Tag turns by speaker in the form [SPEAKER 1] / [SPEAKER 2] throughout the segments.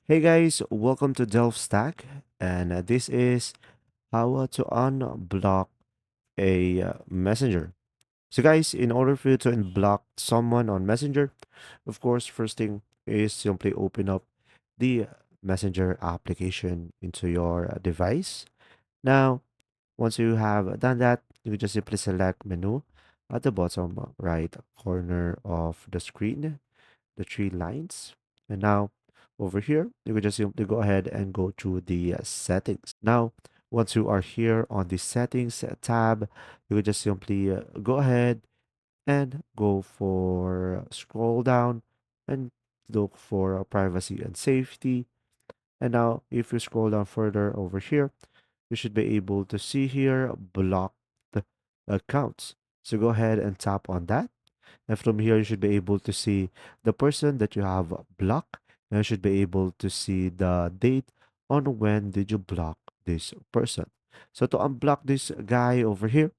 [SPEAKER 1] Hey guys, welcome to Delve Stack, and this is how to unblock a messenger. So, guys, in order for you to unblock someone on Messenger, of course, first thing is simply open up the Messenger application into your device. Now, once you have done that, you can just simply select menu at the bottom right corner of the screen, the three lines. And now over here, you can just simply go ahead and go to the settings. Now, once you are here on the settings tab, you can just simply go ahead and go for scroll down and look for privacy and safety. And now, if you scroll down further over here, you should be able to see here blocked accounts. So go ahead and tap on that, and from here, you should be able to see the person that you have blocked. And you should be able to see the date on when did you block this person. So to unblock this guy over here,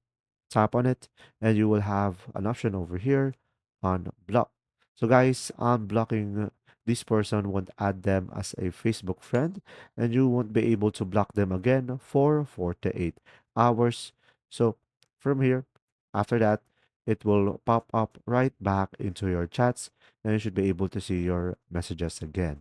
[SPEAKER 1] tap on it, and you will have an option over here on block. So guys, unblocking this person won't add them as a Facebook friend, and you won't be able to block them again for 48 hours. So from here, after that, it will pop up right back into your chats, and you should be able to see your messages again.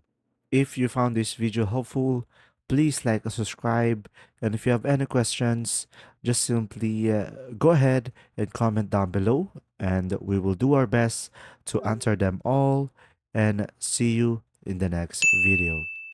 [SPEAKER 1] If you found this video helpful, please like and subscribe. And if you have any questions, just simply go ahead and comment down below, and we will do our best to answer them all. And see you in the next video.